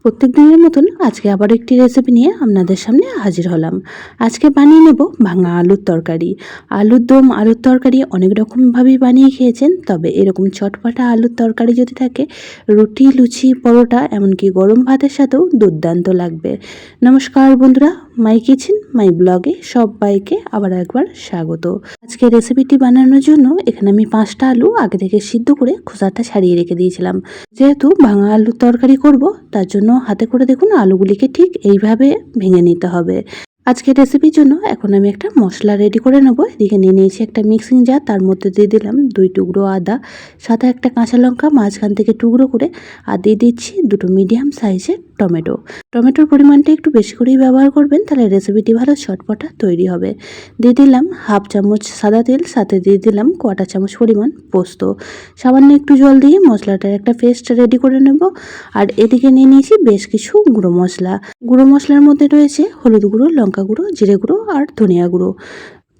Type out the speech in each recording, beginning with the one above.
প্রত্যেক দিনের মতন আজকে আবার একটি রেসিপি নিয়ে আপনাদের সামনে হাজির হলাম। আজকে বানিয়ে নেব ভাঙা আলুর তরকারি। আলুর দম, আলুর তরকারি অনেক রকমভাবেই বানিয়ে খেয়েছেন, তবে এরকম চটপাটা আলুর তরকারি যদি থাকে, রুটি, লুচি, পরোটা, এমনকি গরম ভাতের সাথেও দুর্দান্ত লাগবে। নমস্কার বন্ধুরা, মাই কিচেন মাই ব্লগে সবাইকে আবার একবার স্বাগত। আজকে রেসিপিটি বানানোর জন্য এখানে আমি 5টা আলু আগে থেকে সিদ্ধ করে খোসাটা ছাড়িয়ে রেখে দিয়েছিলাম। যেহেতু ভাঙা আলুর তরকারি করব, তার জন্য হাতে করে দেখুন আলুগুলিকে ঠিক এইভাবে ভেঙে নিতে হবে। আজকের রেসিপির জন্য এখন আমি একটা মশলা রেডি করে নেব। এদিকে নিয়ে নিয়েছি একটা মিক্সিং জার, তার মধ্যে দিয়ে দিলাম 2 টুকরো আদা, সাথে একটা কাঁচা লঙ্কা মাঝখান থেকে টুকরো করে, আর দিয়ে দিচ্ছি 2টো মিডিয়াম সাইজের টমেটো। টমেটোর পরিমাণটা একটু বেশি করেই ব্যবহার করবেন, তাহলে রেসিপিটি ভালো চটপটা তৈরি হবে। দিয়ে দিলাম 1/2 চামচ সাদা তেল, সাথে দিয়ে দিলাম 1/4 চামচ পরিমাণ পোস্ত। সামান্য একটু জল দিয়ে মশলাটার একটা পেস্ট রেডি করে নেব। আর এদিকে নিয়ে নিয়েছি বেশ কিছু গুঁড়ো মশলা। গুঁড়ো মশলার মধ্যে রয়েছে হলুদ গুঁড়ো, লঙ্কা গুঁড়ো, জিরে গুঁড়ো আর ধনিয়া গুঁড়ো।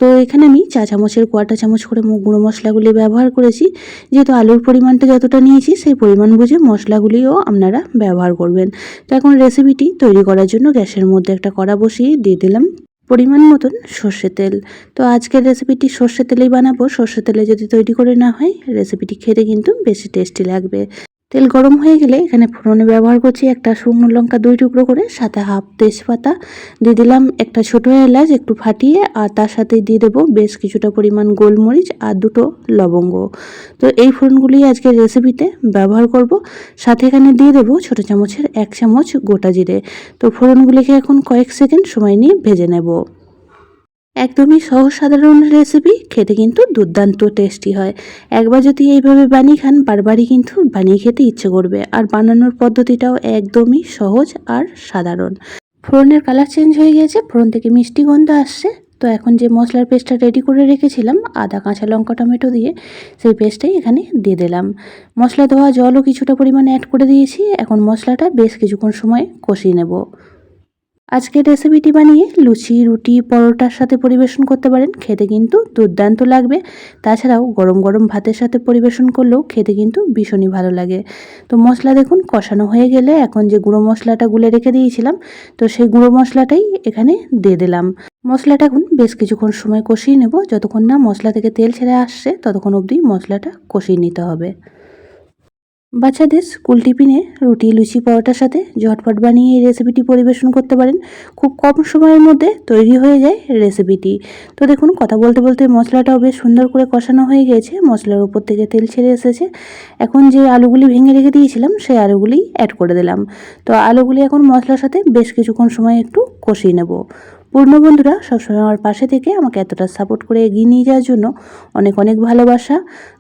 তো এখানে আমি চা চামচের 1/4 চামচ করে গুঁড়ো মশলাগুলি ব্যবহার করেছি। যেহেতু আলুর পরিমাণটা যতটা নিয়েছি, সেই পরিমাণ বুঝে মশলাগুলিও আপনারা ব্যবহার করবেন। তো এখন রেসিপিটি তৈরি করার জন্য গ্যাসের মধ্যে একটা কড়া বসিয়ে দিয়ে দিলাম পরিমাণ মতন সর্ষের তেল। তো আজকের রেসিপিটি সর্ষের তেলেই বানাবো। সর্ষের তেলে যদি তৈরি করে না হয়, রেসিপিটি খেতে কিন্তু বেশি টেস্টি লাগবে। তেল গরম হয়ে গেলে এখানে ফোড়নে ব্যবহার করছি একটা শুকনো লঙ্কা 2 টুকরো করে, সাথে 1/2 তেজপাতা, দিয়ে দিলাম একটা ছোটো এলাচ একটু ফাটিয়ে, আর তার সাথে দিয়ে দেবো বেশ কিছুটা পরিমাণ গোলমরিচ আর 2টো লবঙ্গ। তো এই ফোড়নগুলি আজকের রেসিপিতে ব্যবহার করব। সাথে এখানে দিয়ে দেবো ছোটো চামচের 1 চামচ গোটা জিরে। তো ফোড়নগুলিকে এখন কয়েক সেকেন্ড সময় নিয়ে ভেজে নেব। একদমই সহজ সাধারণ রেসিপি, খেতে কিন্তু দুর্দান্ত টেস্টি হয়। একবার যদি এইভাবে বানিয়ে খান, বারবারই কিন্তু বানিয়ে খেতে ইচ্ছে করবে। আর বানানোর পদ্ধতিটাও একদমই সহজ আর সাধারণ। ফোড়নের কালার চেঞ্জ হয়ে গিয়েছে, ফোড়ন থেকে মিষ্টি গন্ধ আসছে। তো এখন যে মশলার পেস্টটা রেডি করে রেখেছিলাম আদা, কাঁচা লঙ্কা, টমেটো দিয়ে, সেই পেস্টটাই এখানে দিয়ে দিলাম। মশলা ধোয়া জলও কিছুটা পরিমাণে অ্যাড করে দিয়েছি। এখন মশলাটা বেশ কিছুক্ষণ সময় কষিয়ে নেব। আজকের রেসিপিটি বানিয়ে লুচি, রুটি, পরোটার সাথে পরিবেশন করতে পারেন, খেতে কিন্তু দুর্দান্ত লাগবে। তাছাড়াও গরম গরম ভাতের সাথে পরিবেশন করলেও খেতে কিন্তু ভীষণই ভালো লাগে। তো মশলা দেখুন কষানো হয়ে গেলে এখন যে গুঁড়ো মশলাটা গুলে রেখে দিয়েছিলাম, তো সেই গুঁড়ো মশলাটাই এখানে দিয়ে দিলাম। মশলাটা এখন বেশ কিছুক্ষণ সময় কষিয়ে নেব। যতক্ষণ না মশলা থেকে তেল ছেড়ে আসছে, ততক্ষণ অবধি মশলাটা কষিয়ে নিতে হবে। বাচ্চাদের স্কুল টিফিনে রুটি, লুচি, পরোটার সাথে ঝটপট বানিয়ে এই রেসিপিটি পরিবেশন করতে পারেন। খুব কম সময়ের মধ্যে তৈরি হয়ে যায় রেসিপিটি। তো দেখুন কথা বলতে বলতে মশলাটাও বেশ সুন্দর করে কষানো হয়ে গিয়েছে, মশলার উপর থেকে তেল ছেড়ে এসেছে। এখন যে আলুগুলি ভেঙে রেখে দিয়েছিলাম, সেই আলুগুলি অ্যাড করে দিলাম। তো আলুগুলি এখন মশলার সাথে বেশ কিছুক্ষণ সময় একটু কষিয়ে নেব। পুরনো বন্ধুরা সবসময় আমার পাশে থেকে আমাকে এতটা সাপোর্ট করে এগিয়ে নিয়ে যাওয়ার জন্য অনেক অনেক ভালোবাসা।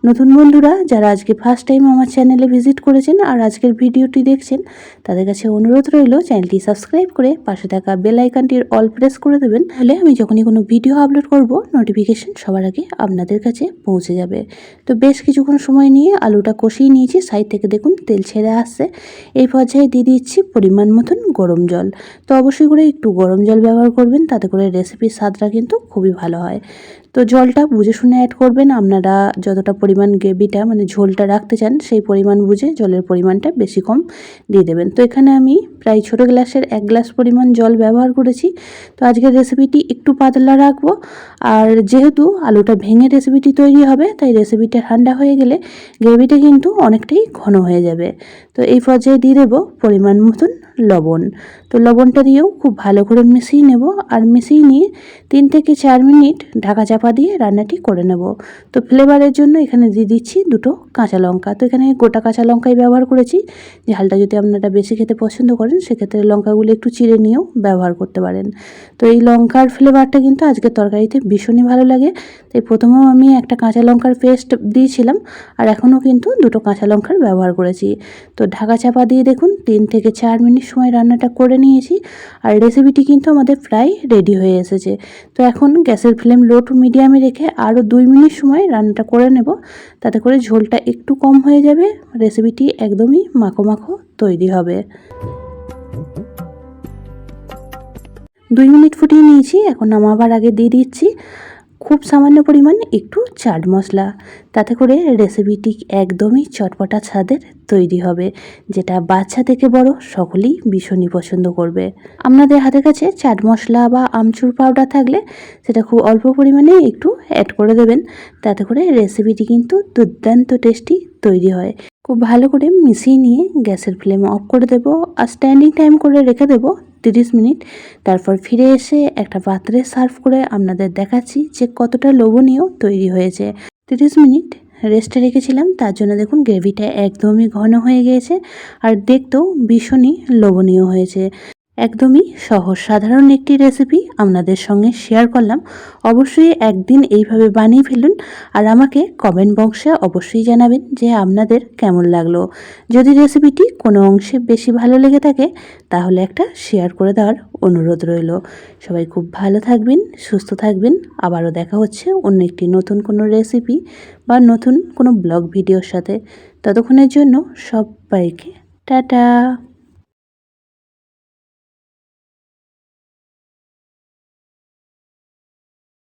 নতুন বন্ধুরা যারা আজকে ফার্স্ট টাইম আমার চ্যানেলে ভিজিট করেছেন আর আজকের ভিডিওটি দেখছেন, তাদের কাছে অনুরোধ রইল চ্যানেলটি সাবস্ক্রাইব করে পাশে থাকা বেল আইকনটির অল প্রেস করে দেবেন। তাহলে আমি যখনই কোনো ভিডিও আপলোড করব, নোটিফিকেশন সবার আগে আপনাদের কাছে পৌঁছে যাবে। তো বেশ কিছুক্ষণ সময় নিয়ে আলুটা কষিয়ে নিয়েছি, সাইড থেকে দেখুন তেল ছেড়ে আসছে। এই পর্যায়ে দিয়ে দিচ্ছি পরিমাণ মতন গরম জল। তো অবশ্যই করে একটু গরম জল ব্যবহার করবেন, তাতে করে রেসিপির স্বাদটা কিন্তু খুবই ভালো হয়। তো জলটা বুঝে শুনে অ্যাড করবেন। আপনারা যতটা পরিমাণ গ্রেভিটা মানে ঝোলটা রাখতে চান, সেই পরিমাণ বুঝে জলের পরিমাণটা বেশি কম দিয়ে দেবেন। তো এখানে আমি প্রায় ছোটো গ্লাসের 1 গ্লাস পরিমাণ জল ব্যবহার করেছি। তো আজকের রেসিপিটি একটু পাতলা রাখবো। আর যেহেতু আলুটা ভেঙে রেসিপিটি তৈরি হবে, তাই রেসিপিটা ঠান্ডা হয়ে গেলে গ্রেভিটা কিন্তু অনেকটাই ঘন হয়ে যাবে। তো এই পর্যায়ে দিয়ে দেবো পরিমাণ মতন লবণ। তো লবণটা দিয়েও খুব ভালো করে মিশিয়ে নেব। আর মিশিয়ে নিয়ে 3 থেকে 4 মিনিট ঢাকা চাপা দিয়ে রান্নাটি করে নেব। তো ফ্লেভারের জন্য এখানে দিয়ে দিচ্ছি 2টো কাঁচা লঙ্কা। তো এখানে গোটা কাঁচা লঙ্কাই ব্যবহার করেছি। ঝালটা যদি আপনারা বেশি খেতে পছন্দ করেন, সেক্ষেত্রে লঙ্কাগুলো একটু চিড়ে নিয়েও ব্যবহার করতে পারেন। তো এই লঙ্কার ফ্লেভারটা কিন্তু আজকের তরকারিতে ভীষণই ভালো লাগে। তাই প্রথমেও আমি একটা কাঁচা লঙ্কার পেস্ট দিয়েছিলাম, আর এখনও কিন্তু 2টো কাঁচা লঙ্কার ব্যবহার করেছি। তো ঢাকা চাপা দিয়ে দেখুন 3 থেকে 4 মিনিট সময় রান্নাটা করে নিয়েছি। আর রেসিপিটি কিন্তু আমাদের প্রায় রেডি হয়ে এসেছে। তো এখন গ্যাসের ফ্লেম লো টু মিডিয়ামে রেখে আরও 2 মিনিট সময় রান্নাটা করে নেব। তাতে করে ঝোলটা একটু কম হয়ে যাবে, রেসিপিটি একদমই মাখো মাখো তৈরি হবে। 2 মিনিট ফুটিয়ে নিয়েছি। এখন নামাবার আগে দিয়ে দিচ্ছি খুব সামান্য পরিমাণে একটু চাট মশলা, তাতে করে রেসিপিটি একদমই চটপটা স্বাদের তৈরি হবে, যেটা বাচ্চা থেকে বড় সকলেই ভীষণই পছন্দ করবে। আপনাদের হাতের কাছে চাট মশলা বা আমচুর পাউডার থাকলে সেটা খুব অল্প পরিমাণে একটু অ্যাড করে দেবেন, তাতে করে রেসিপিটি কিন্তু দুর্দান্ত টেস্টি তৈরি হয়। খুব ভালো করে মিশিয়ে নিয়ে গ্যাসের ফ্লেম অফ করে দেব আর স্ট্যান্ডিং টাইম করে রেখে দেব 30 মিনিট। তারপর ফিরে এসে একটা পাত্রে সার্ভ করে আপনাদের দেখাচ্ছি যে কতটা লোভনীয় তৈরি হয়েছে। 30 মিনিট রেস্টে রেখেছিলাম, তার জন্য দেখুন গ্রেভিটা একদমই ঘন হয়ে গিয়েছে আর দেখতেও ভীষণই লোভনীয় হয়েছে। একদমই সহজ সাধারণ একটি রেসিপি আপনাদের সঙ্গে শেয়ার করলাম। অবশ্যই একদিন এইভাবে বানিয়ে ফেলুন আর আমাকে কমেন্ট বক্সে অবশ্যই জানাবেন যে আপনাদের কেমন লাগলো। যদি রেসিপিটি কোনো অংশে বেশি ভালো লেগে থাকে তাহলে একটা শেয়ার করে দেওয়ার অনুরোধ রইল। সবাই খুব ভালো থাকবেন, সুস্থ থাকবেন। আবারও দেখা হচ্ছে অন্য একটি নতুন কোনো রেসিপি বা নতুন কোনো ব্লগ ভিডিওর সাথে। ততক্ষণের জন্য সবাইকে টাটা।